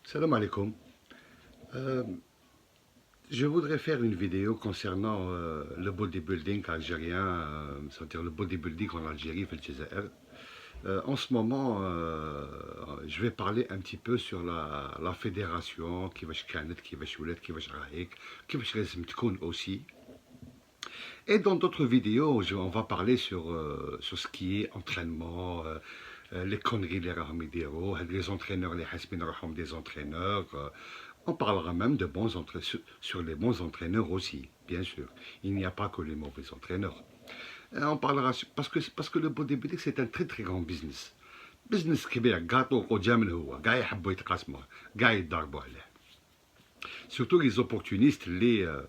Salam alaikum. Euh, je voudrais faire une vidéo concernant le bodybuilding algérien, c'est-à-dire le bodybuilding en Algérie, في الجزائر. En ce moment, je vais parler un petit peu sur la fédération, كيفاش كانت, كيفاش ولات, كيفاش راهيك, كيفاش لازم تكون aussi. Et dans d'autres vidéos, on va parler sur ce qui est entraînement, les conneries les راهم يديروا, les entraîneurs اللي حاسبين راهم des entraîneurs. On parlera même de sur les bons entraîneurs aussi, bien sûr. Il n'y a pas que les mauvais entraîneurs. On parlera parce que le bodybuilding c'est un très très grand business. Business كبير قاطو قدام من هو كاع يحبوا يتقاسموه كاع يضربوا عليه. Surtout les opportunistes اللي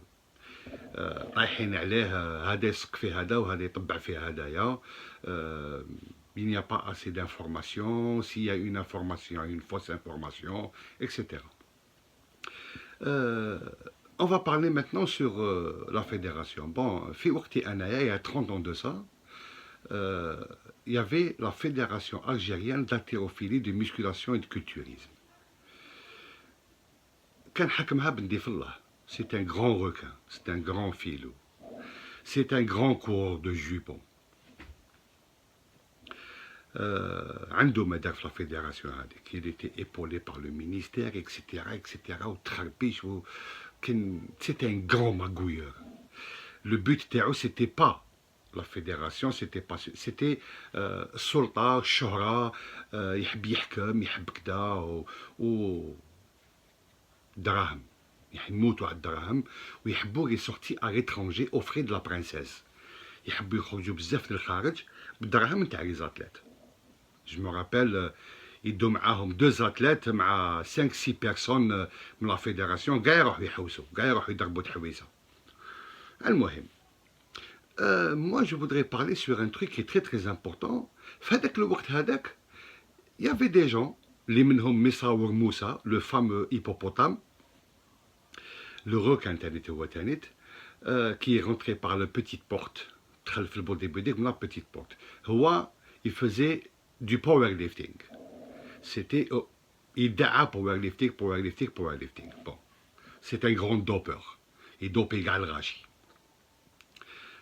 رايحين عليه هذا يسق في هذا وهذا يطبع في هذايا. Il n'y a pas assez d'informations. S'il y a une information, une fausse information, etc. On va parler maintenant sur la fédération. Bon, il y a 30 ans de ça, il y avait la fédération algérienne d'haltérophilie, de musculation et de culturisme. C'est un grand requin, c'est un grand filou, c'est un grand coureur de jupons. عنده مدار في الفيدراسيون هذيك il était épaulé par le ministère etc وتخربيش وكان c'était un grand magouilleur. Le but تاعو c'était pas la fédération, c'était السلطة الشهرة, يحب يحكم يحب كدا و دراهم يموتوا على الدراهم ويحبوا يسورتي à l'étranger aux frais de la princesse. يحبوا يخرجوا بزاف للخارج بالدراهم نتاع لي زاتليت. Je me rappelle, يدوا معاهم 2 athlètes مع 5-6 personnes من la fédération كاع يروحوا يحوسوا كاع يروحوا يضربوا تحويسه. المهم, moi je voudrais parler sur un truc qui est très très important. في هذاك الوقت هذاك il y avait des gens اللي منهم مصاور موسى, le fameux hippopotame, le requin تانيت هو تانيت, qui est rentré par la petite porte. دخل في البودي من la petite porte. هو il faisait du powerlifting. C'était يدعى powerlifting. Bon, c'est un grand dopeur. Il dopait كاع الغاشي.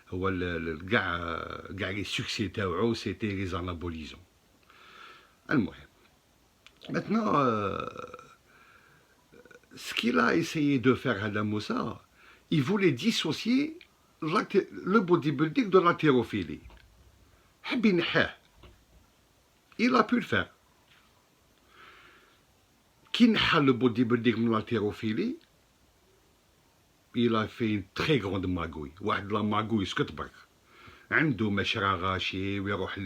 هو كاع les succès تاعو c'était les anabolisants. المهم. Maintenant, ce qu'il a essayé de faire Hadam Moussa, il voulait dissocier le bodybuilding de l'haltérophilie. حب ينحاه. Il a pu le faire. Qui n'a le bodybuilding من l'haltérophilie, il a fait une très grande magouille. واحد لا magouille سكتبرك. عنده مشرع غاشي ويروح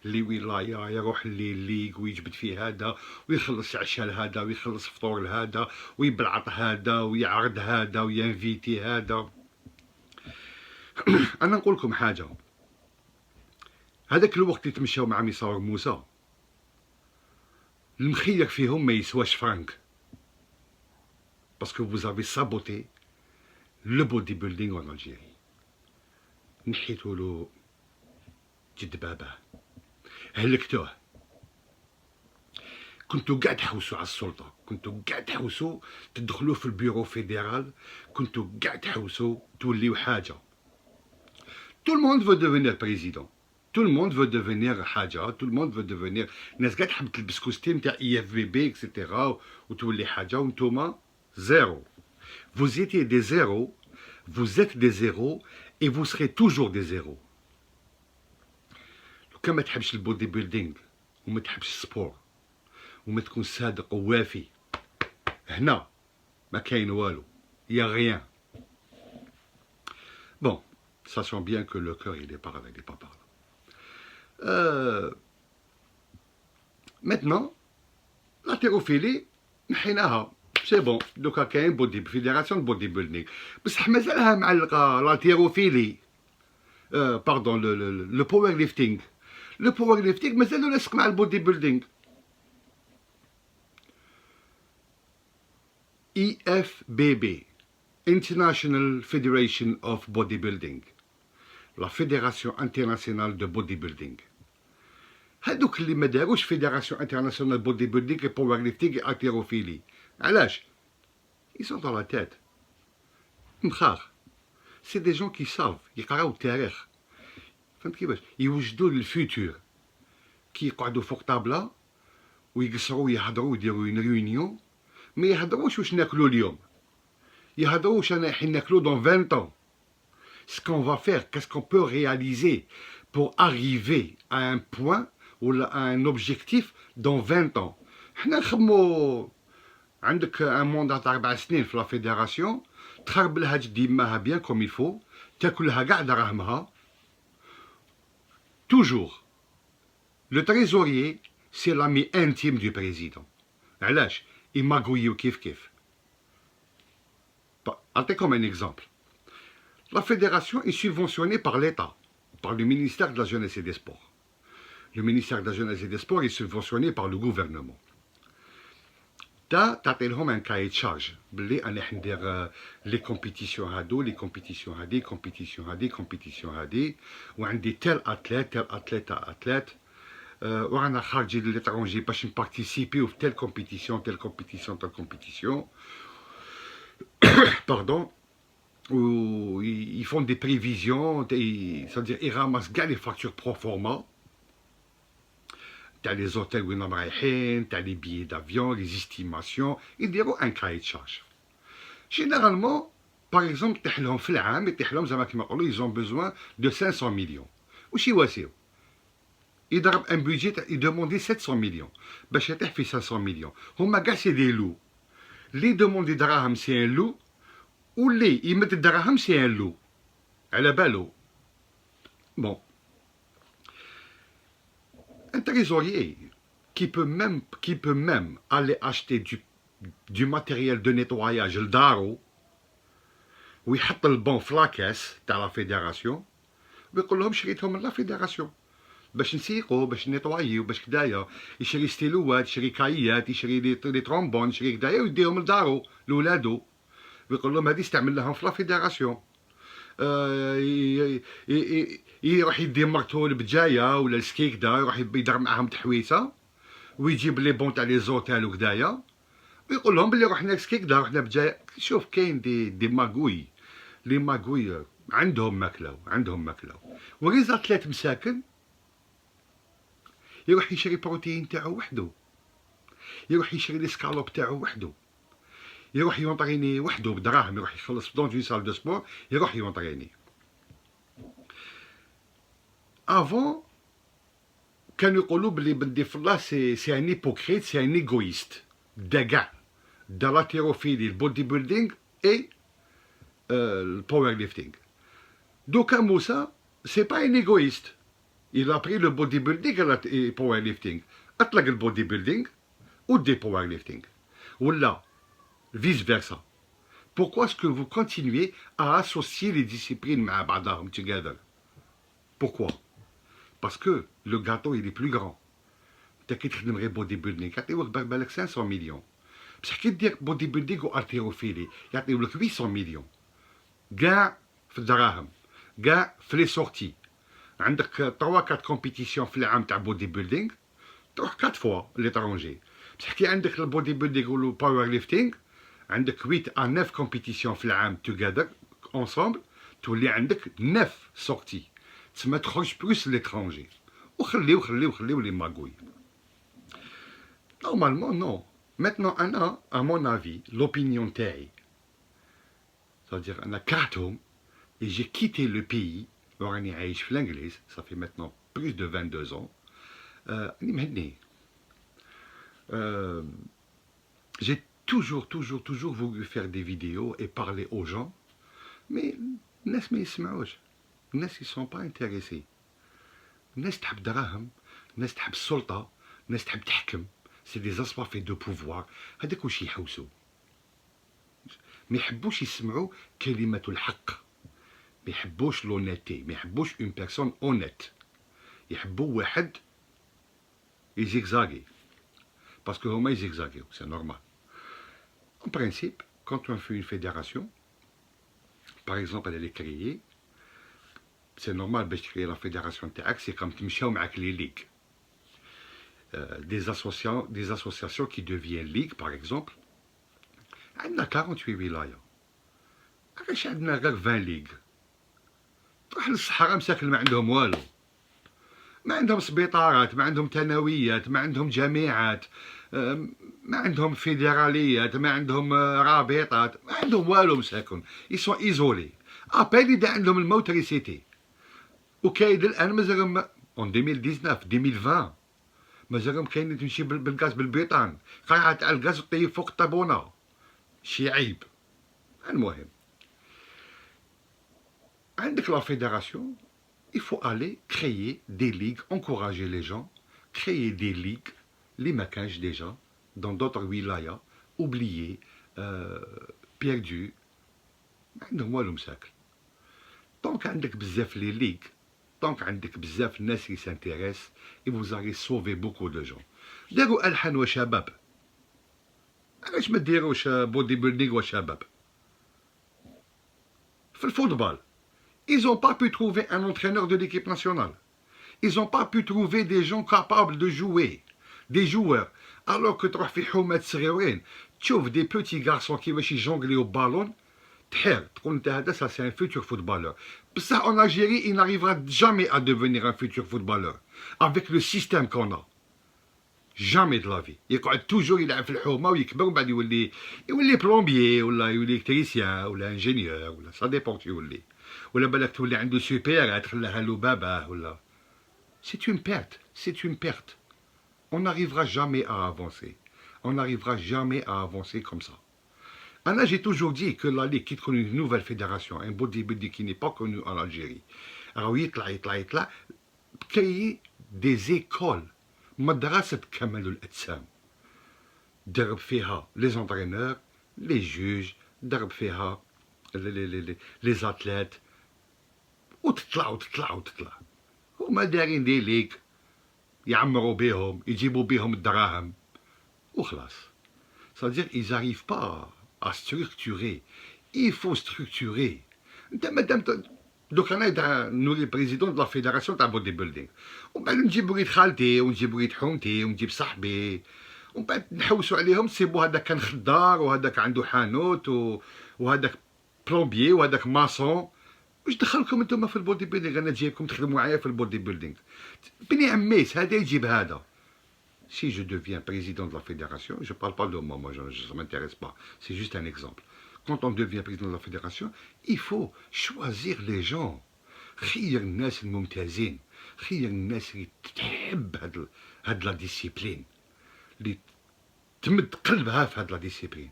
لولاية, يروح لليغ ويجبد فيه هذا ويخلص عشاء لهذا ويخلص فطور لهذا ويبلعط هذا ويعرض هذا وينفيتي هذا. أنا نقول لكم حاجة, هذاك الوقت اللي تمشاو مع مصور موسى المخير فيهم ما يسواش فرانك, باسكو vous avez saboté le bodybuilding en Algérie. نحيتوا له جد باباه, هلكتوه. كنتوا قاعد تحوسوا على السلطة, كنتوا قاعد تحوسوا تدخلوا في البيرو فيدرال, كنتوا قاعد تحوسوا توليو حاجة. Tout le monde veut devenir président. Tout le monde veut devenir حاجة, tout le monde veut devenir ناس قاعد تحب تلبس كوستيم تاع IFBB etc وتولي حاجة وانتوما زيرو. Vous étiez des zéros, vous êtes des zéros et vous serez toujours des zéros. لو كان ما تحبش البودي بيلدينغ وما تحبش السبور وما تكون صادق ووافي, هنا ما كاين والو, يا غيان. Bon, sachant bien que le cœur il est par là, il est pas par là. Maintenant, l'haltérophilie نحيناها, سي بون, دوكا كاين فيدراسيون بودي بيلدينغ, بصح مازالها معلقه l'haltérophilie, باردون لو باور ليفتينغ. لو باور ليفتينغ مازالو لاصق مع البودي بيلدينغ. IFBB, International Federation of Bodybuilding, la Fédération Internationale de Bodybuilding. هادوك اللي ما داروش فيدراسيون انترناسيونال بودي بيلدينغ باور ليفتينغ haltérophilie, علاش ils sont dans la tête مخاخ c'est des gens qui savent يقراو التاريخ فهمت كيفاش يوجدوا للفيتور كي يقعدوا فوق طابله ويقصروا يهضروا ويديروا اون ريونيون ما يهضروش واش ناكلوا اليوم يهضروا واش رايحين ناكلوا dans 20 ans ce qu'on va faire qu'est-ce qu'on peut réaliser pour arriver à un point ou à un objectif dans 20 ans حنا نخمو عندك ان موندا تاع 4 سنين في لا فيدراسيون تخرب لها تديماها بيان كوم يفو تاكلها كاع دراهمها toujours le trésorier c'est l'ami intime du président علاش يماغويو كيف كيف أعطيكم un exemple la fédération est subventionnée par l'État par le ministère de la Jeunesse et des Sports le ministère de la Jeunesse et des Sports est subventionné par le gouvernement تعطي لهم ان كاي تشارج بلي انا حندير لي كومبيتيسيون هادو لي كومبيتيسيون هادي كومبيتيسيون هادي كومبيتيسيون هادي وعندي تال اتليت ورانا خارجين للاترونجي باش نبارتيسيبيو في تال كومبيتيسيون تال كومبيتيسيون باردون و ils font des prévisions c'est-à-dire ils ramassent كاع les factures pro forma t'as les hôtels où ils رايحين, t'as les billets d'avion, les estimations, ils diront un cahier de charge. Généralement, par exemple, ils ont besoin de 500 millions. Ou si voici, ils donnent un budget, ils demandent 700 millions. Ben, j'ai fait 500 millions. On m'a gâché des loups. Les demandes de dirham, c'est un loup, ou les, ils mettent dirham, c'est un loup. Elle est belle. Bon. Un trésorier qui peut même aller acheter du matériel de nettoyage, le daro, où il met le bon flaques dans la fédération, il dit لهم شريتهم من la fédération. باش نسيقوا باش نيطوايو باش كدايا يشري ستيلوات يشري كايات يشري لي ترومبون يشري كدايا ويديهم لدارو لولادو ويقول لهم هذه استعمل لهم في لا فيدراسيون يروح يدي مرتو البجايه ولا السكيك دا يروح يدير معاهم تحويسه ويجيب لي بون تاع لي زوتيل وكدايا ويقول لهم بلي رحنا سكيك دا رحنا بجايه شوف كاين دي ماغوي لي ماغوي عندهم ماكله وريزات ثلاث مساكن يروح يشري بروتين تاعو وحده يروح يشري لي سكالوب تاعو وحده يروح يونطريني وحده بدراهم يروح يخلص دون اون سال دو سبور يروح يونطريني افون كانوا يقولوا بلي بندي في الله سي ان هيبوكريت سي ان ايغويست دا كاع دا لاتيروفيلي البودي بيلدينغ اي الباور ليفتينغ دوكا موسى سي با ان ايغويست il a pris le bodybuilding et le powerlifting. أطلق le bodybuilding ou le powerlifting. Ou là, vice-versa. Pourquoi est-ce que vous continuez à associer les disciplines together? Pourquoi? Parce que le gâteau, il est plus grand. Tu as le bodybuilding, tu as 500 millions. Parce que tu as bodybuilding ou haltérophilie, tu as 800 millions. Gars, فالدراهم. Gars, les sorties. عندك 3-4 كومبيتيسيون في العام تاع بودي بيلدينغ تروح 4 فوا ليترونجي بصح كي عندك البودي بيلدينغ و الباور ليفتينغ عندك 8 à 9 كومبيتيسيون في العام توغادر اونصومبل تولي عندك 9 سورتي تسمى تخرج بلوس ليترونجي وخليو لي ماغوي نورمالمون نو ماتنون انا ا مون افي لوبينيون تاعي c'est-à-dire انا كرهتهم et j'ai quitté le pays راني عايش في الانجليز صافي maintenant plus de 22 ans راني مهني j'ai toujours voulu faire des vidéos et parler aux gens mais الناس ما يسمعوش الناس ils sont pas intéressés الناس تحب دراهم الناس تحب السلطة الناس تحب تحكم c'est des assoiffés de pouvoir هذاك واش يحوسوا ما يحبوش يسمعوا كلمة الحق ما يحبوش لونيتي ما يحبوش اون بيرسون اونيت يحبوا واحد يزيغزاغي باسكو هما يزيغزاغيو سي نورمال en principe quand on fait une fédération par exemple elle est créée c'est normal باش تكري لا فيدراسيون تاعك سي كم تمشاو معاك لي ليغ des associations qui deviennent ligue par exemple عندنا 48 ولاية، علاش عندنا غير 20 ليغ؟ تروح للصحراء مساكن ما عندهم والو، ما عندهم سبيطارات، ما عندهم ثانويات، ما عندهم جامعات، ما عندهم فيدراليات، ما عندهم رابطات، ما عندهم والو مساكن، يسون ايزولي. ابال اذا عندهم الموتريسيتي، وكاين الان مازالهم اون 2019 2020 مازالهم كاينين تمشي بالغاز بالبيطان، قاعة تاع الغاز وطيب فوق الطابونة، شي عيب. المهم عندك لا فيدراسيون، il faut aller créer des ligues, encourager les gens, créer des ligues, les maquages déjà, dans d'autres wilayas, oubliés, perdus. عندهم والو مساكن. طونك عندك بزاف لي ليغ، طونك عندك بزاف الناس اللي سانتيريس، et vous allez sauver beaucoup de gens. داروا ألحان وشباب، علاش ما ديروش بودي بيلدينغ وشباب؟ في الفوتبال ils n'ont pas pu trouver un entraîneur de l'équipe nationale. Ils n'ont pas pu trouver des gens capables de jouer, des joueurs. Alors que تروح في حومات صغيرين تشوف des petits garçons كيفاش يجونغليو بالون، تحير تقول انت هذا ça c'est un futur footballeur. بصح en Algérie il n'arrivera jamais à devenir un futur footballeur avec le système qu'on a. Jamais de la vie. يقعد توجور يلعب في الحومه ويكبر ومن بعد يولي بلومبيي ولا يولي الكتريسيان ولا انجينيور ولا سا ديبون يولي، ولا بالك تولي عنده سوبيرات خلاها له باباه ولا. C'est une perte, c'est une perte. On n'arrivera jamais à avancer. On n'arrivera jamais à avancer comme ça. Anna, j'ai toujours dit que la Ligue qui connaît une nouvelle fédération, un bodybuilding qui n'est pas connu en Algérie, alors يطلع créer des écoles. مدرسة كمال الأجسام، درب فيها les entraîneurs, les juges، درب فيها les athlètes، وتطلع. هما دايرين دي ليغ يعمروا بيهم، يجيبوا بيهم الدراهم وخلاص. C'est-à-dire ils n'arrivent pas à structurer. Il faut structurer. انت مادام دوك انا نولي بريزيدون دو لا فيدراسيون تاع بودي بيلدينغ، ومن بعد نجيب وليد خالتي ونجيب وليد حومتي ونجيب صاحبي، ومن بعد نحوسوا عليهم نسيبو هذاك كان خدار وهذاك عنده حانوت وهذاك بلومبيي وهذاك ماسون. واش دخلكم انتم في البودي بيلدينغ؟ انا جايبكم تخدموا معايا في البودي بيلدينغ. بني عميس هذا يجيب هذا. Si je deviens président de la fédération, je ne parle pas de moi, ça ne m'intéresse pas, c'est juste un exemple. Quand on devient président de la fédération, il faut choisir les gens. خير الناس الممتازين، خير الناس اللي تحب هاد لا ديسيبلين، اللي تمد قلبها في هاد لا ديسيبلين.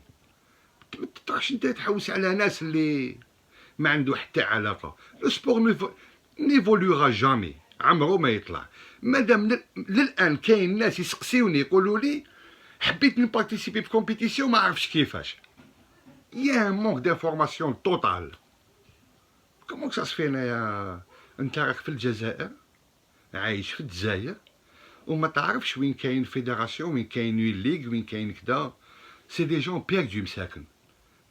ما تطرحش انت تحوس على ناس اللي ما عنده حتى علاقه. لو سبور نيفولوغا جامي، عمرو ما يطلع. مادام للان كاين ناس يسقسيوني يقولوا لي حبيت نبارتيسيبي في كومبيتيسيون ما عرفتش كيفاش. يا مونك دانفورماسيون توتال. كومون سا سفي انايا انت راك في الجزائر عايش في الجزائر وما تعرفش وين كاين فيدراسيون، وين كاين ليغ، وين كاين كدا. سي دي جون بيردو مساكن،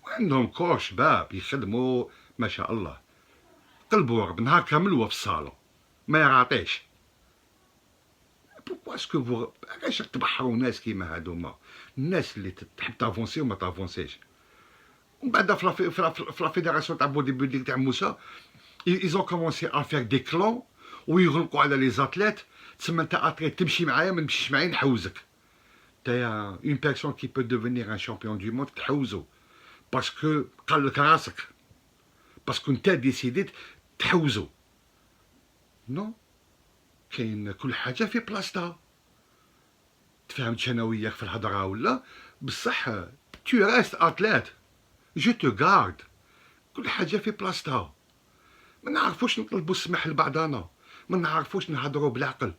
وعندهم كور شباب يخدموا ما شاء الله، قلبو رب نهار كامل هو في الصالون ما يعطيش. بوركوا اسكو فو علاش تبحروا ناس كيما هادوما، الناس اللي تحب تافونسي وما تافونسيش. ومن بعد في لا فيدراسيون تاع بودي بيلدينغ تاع موسى ils ont commencé à faire des clans ويغلقوا على لي زاتليت. تسمى انت اتليت تمشي معايا ما تمشيش معايا نحوزك. نتايا اون بيرسون كي بو دوفينيغ ان شامبيون دو موند تحوزو باسكو قالك راسك، باسكو انت ديسيديت تحوزو. نو، كاين كل حاجه في بلاصتها. تفهمتش انا وياك في الهضره ولا؟ بصح تو راست اتليت، جو تو غارد، كل حاجه في بلاصتها. ما نعرفوش نطلبوا السماح لبعضنا، ما نعرفوش نهضروا بالعقل.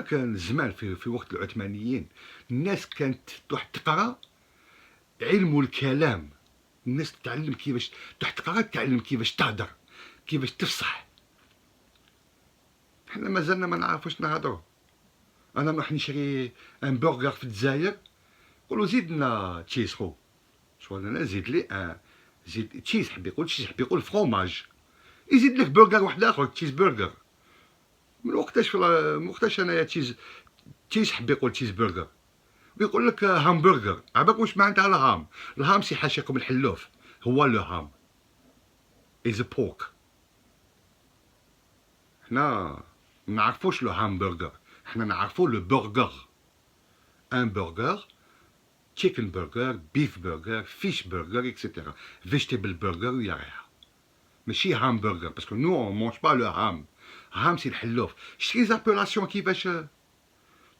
كان زمان في وقت العثمانيين الناس كانت تروح تقرا علم الكلام، الناس تتعلم كيفاش تروح تقرا، تتعلم كيفاش تهدر، كيفاش تفصح. حنا مازلنا ما نعرفوش نهضروا. انا نروح نشري ان برجر في الجزائر نقولوا زيد لنا تشيز خو، شغل انا زيد لي زيد تشيز، حب يقول تشيز، حب يقول فروماج، يزيد لك برجر واحد اخر تشيز برجر. من وقتاش انايا تشيز حب يقول تشيز برجر، ويقول لك همبرجر. عباك واش معناتها الهام؟ الهام سي حاشيكم الحلوف، هو لو هام از بورك. حنا ما نعرفوش لو هامبرجر، حنا نعرفو لو برجر. ان برجر، تشيكن برجر، بيف برجر، فيش برجر اكسيتيرا. فيجيتابل برجر ويا غيرها، ماشي هامبرجر، باسكو نو اون مونج با لو هام. هام سي الحلوف. شتي زابيلاسيون كيفاش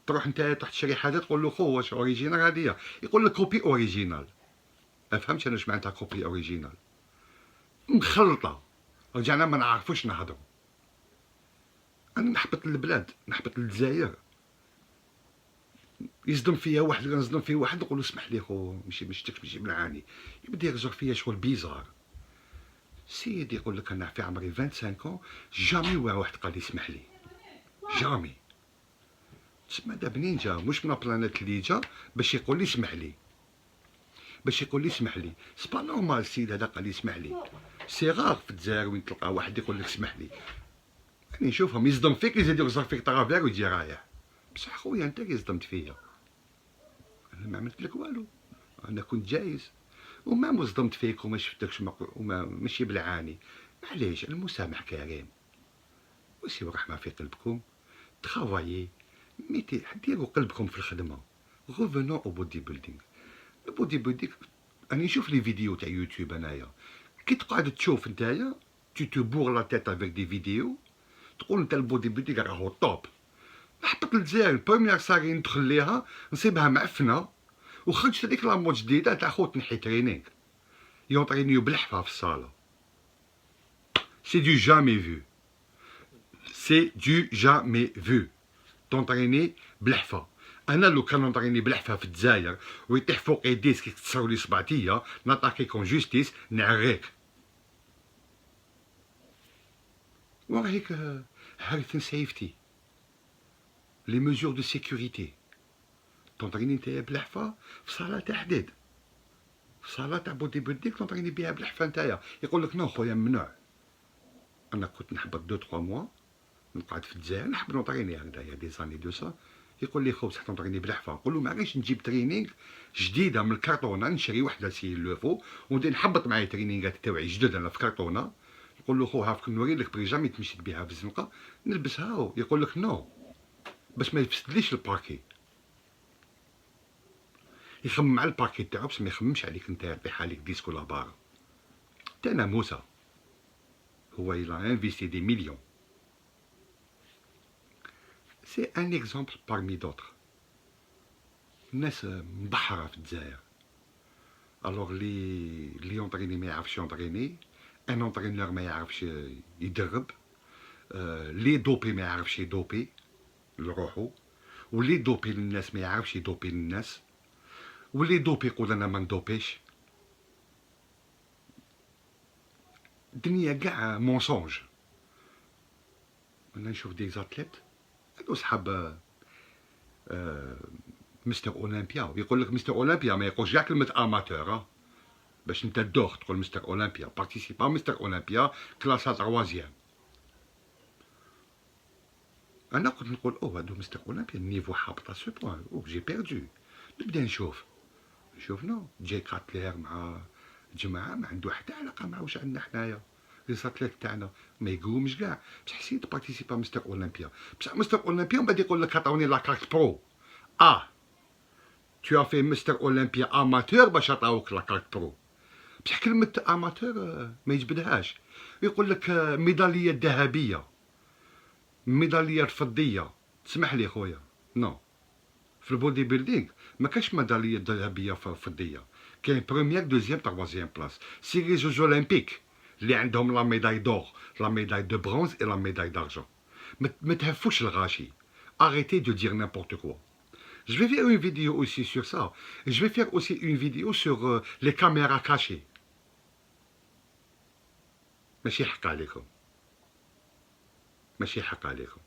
تروح نتايا تروح تشري حاجه تقول له خو واش اوريجينال هادية، يقول لك كوبي اوريجينال. ما فهمتش انا واش معناتها كوبي اوريجينال، مخلطه. رجعنا ما نعرفوش نهضروا. انا نحبط للبلاد، نحبط للجزائر، يصدم فيا واحد، نصدم فيه واحد نقول له اسمح لي خو ماشي مشتكش ماشي بنعاني، يبدا يرجع فيا شغل بيزار. سيدي يقول لك انا في عمري 25 ans جامي واحد قال لي اسمح لي، جامي. تسمى دا منين جا؟ مش من بلانيت اللي جا باش يقول لي اسمح لي، باش يقول لي اسمح لي. سي با نورمال السيد هذا قال لي اسمح لي. سي غار في الجزائر وين تلقى واحد يقول لك اسمح لي. يعني نشوفهم يصدم فيك، يزيد يغزر فيك طرافير ويجي رايح. بصح خويا انت اللي صدمت فيا، انا ما عملت لك والو، انا كنت جايز وما صدمت فيك وما شفتكش وما ماشي بالعاني. معليش المسامح كريم، وسيو رحمة في قلبكم، تخافايي، ميتي ديروا قلبكم في الخدمة. غوفونون او بودي بيلدينغ. البودي بيلدينغ راني نشوف لي فيديو تاع يوتيوب انايا، كي تقعد تشوف نتايا تو تو بور لا تيت افيك دي فيديو، تقول نتا البودي بيلدينغ راهو طوب. نحبط للجزائر، البروميير ساري ندخل ليها نصيبها معفنة، وخرجت هذيك لامود جديدة تاع خوت نحي ترينينغ، يونطرينيو بالحفا في الصالة. سي دو جامي فو، سي دو جامي فو تونطريني بالحفا. انا لو كان نونطريني بالحفا في الجزائر ويطيح فوقي ديسك يكسروا لي صبعتيا ناتاكيكم جوستيس نعريك. وراهيك هيلث سيفتي، لي ميزور دو سيكوريتي. تونطريني نتايا بالحفا في صالة تاع حديد، في صالة تاع بودي بيلدينغ تونطريني بيها بالحفا نتايا. يقول لك نو خويا ممنوع. انا كنت نحبط 2 3 موا نقعد في الجزائر نحب نونطريني هكذايا دي زاني دو سا. يقول لي خو بصح تونطريني بالحفا، نقول له معليش نجيب ترينينغ جديده من الكرتونه، نشري وحده سي لوفو وندير نحبط معايا ترينينغات تاوعي جدد انا في كرتونه. نقول له خو هاك نوري لك بري جامي تمشيت بها في الزنقه نلبسها. يقول لك نو باش ما يفسدليش الباركي، يخمم على الباركي تاعو باش ما يخممش عليك انت يطيح عليك ديسكو لابار تاع ناموسه. هو إلا انفيستي دي مليون. سي ان اكزومبل بارمي دوطر. الناس مبحرة في الجزائر. الوغ لي يونطريني ما يعرفش يونطريني، ان اونطرينور ما يعرفش يدرب، لي دوبي ما يعرفش يدوبي لروحو، ولي دوبي للناس ما يعرفش يدوبي للناس، واللي دوبي يقول انا ما ندوبيش. الدنيا كاع مونسونج. انا نشوف دي زاتليت هادو صحاب مستر اولمبيا، يقول لك مستر اولمبيا ما يقولش كاع كلمه اماتور، باش انت دوخ تقول مستر اولمبيا، بارتيسيبا مستر اولمبيا كلاسا تروازيام. انا كنت نقول اوه هادو مستر اولمبيا النيفو هابط سو بوان، اوه جي بيردو. نبدا نشوف نو جاي كاتلير مع جماعه ما عنده حتى علاقه مع واش عندنا حنايا. لي ساتليت تاعنا ما يقومش كاع، بصح حسيت بارتيسيبا مستر اولمبيا. بصح مستر اولمبيا من بعد يقول لك عطاوني لا كارت برو. tu as fait مستر اولمبيا اماتور باش عطاوك لا كارت برو. بصح كلمة اماتور ما يجبدهاش. يقول لك ميدالية ذهبية، ميدالية فضية. تسمح لي خويا، نو في البودي بيلدينغ ما كاش ميدالية ذهبية فضية، كاين بروميير دوزيام تروازيام بلاص. سي لي جوز اولمبيك اللي عندهم لا ميداي دور، لا ميداي دو برونز اي لا ميداي دارجون. ما تهفوش الغاشي. arrêtez de dire n'importe quoi. Je vais faire une vidéo aussi sur ça. Je vais faire aussi une vidéo sur les caméras cachées. ماشي حق عليكم، ماشي حق عليكم.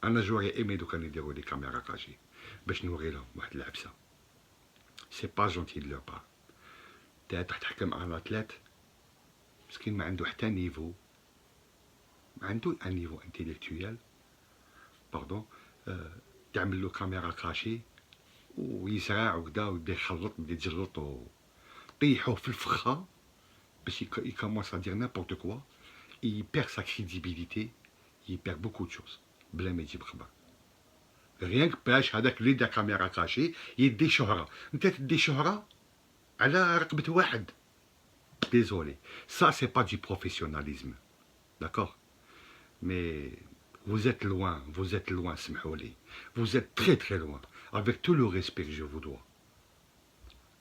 انا جوري ايمي دو كانوا يديروا لي كاميرا كاشي باش نوري لهم واحد العبسه. سي با جونتي دو لور بار. تا تحكم على ثلاث مسكين ما عنده حتى نيفو، ما عنده ان نيفو انتيليكتويال باردون، تعمل له كاميرا كاشي ويزرع وكدا ويبدا يخلط ويبدا يتجلط طيحوه في الفخه باش يكمونس ا دير نيمبورت كوا. il perd sa crédibilité, il perd beaucoup de choses بلا ما يجيب خبر. rien que باش هذاك اللي دا كاميرا كاشي يدي شهره. انت تدي شهره على رقبه واحد. désolé, ça c'est pas du professionnalisme, d'accord, mais vous êtes loin, سمحولي, vous êtes très très loin, avec tout le respect que je vous dois.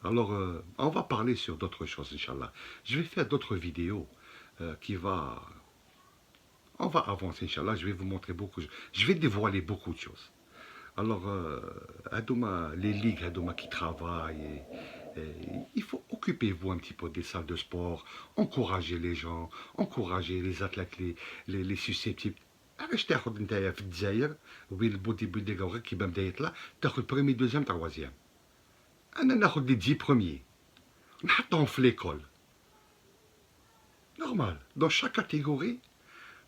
Alors, on va parler sur d'autres choses, Inch'Allah. Je vais faire d'autres vidéos on va avancer, Inch'Allah. Je vais vous montrer beaucoup. Je vais dévoiler beaucoup de choses. Alors, les ligues qui travaillent, il faut occuper-vous un petit peu des salles de sport, encourager les gens, encourager les athlètes, les susceptibles. علاش تاخذ نتايا في الجزائر وبين البودي بيلدينغ غير كيما بدا يطلع تاخذ برومي دوزيام تروازيام. انا ناخذ لي 10 بروميي نحطهم في ليكول نورمال دون شاك كاتيجوري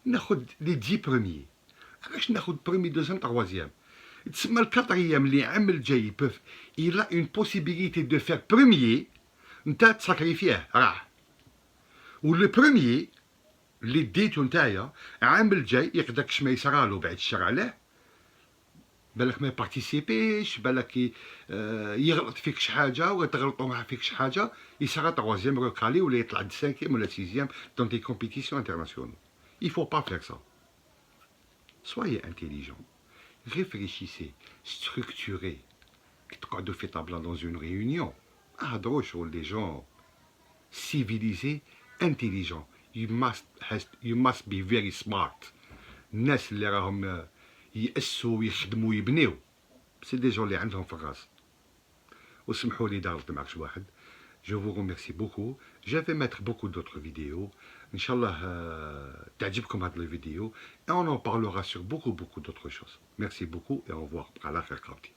ناخذ لي 10 بروميي. علاش ناخذ برومي دوزيام تروازيام؟ تسمى الكاتريام اللي عام الجاي بوف il a une possibilité de faire premier نتا تساكريفيه راه. ولو بروميي اللي ديتو نتايا عام الجاي يقدر كش ما يصرالو بعد الشر عليه بالك ما يبارتيسيبيش بالك يغلط فيك شي حاجه ولا تغلطوا معاه فيك شي حاجه يصرا تروازيام روكالي ولا يطلع د 5 ولا 6 dans des compétitions internationales. Il faut pas faire ça. Soyez intelligent, réfléchissez, structurez. تقعدوا في طابله dans une réunion هضروا شغل des gens civilisés, intelligents. You must be very smart. الناس اللي راهم يأسوا ويخدموا ويبنيو سي دي جون اللي عندهم في الراس. وسمحوا لي دارت معك شي واحد. Je vous remercie beaucoup. Je vais mettre beaucoup d'autres vidéos. Inch'Allah, تعجبكم هاد الفيديو. Et on en parlera sur beaucoup d'autres choses. Merci beaucoup et au revoir. على خير خاوتي.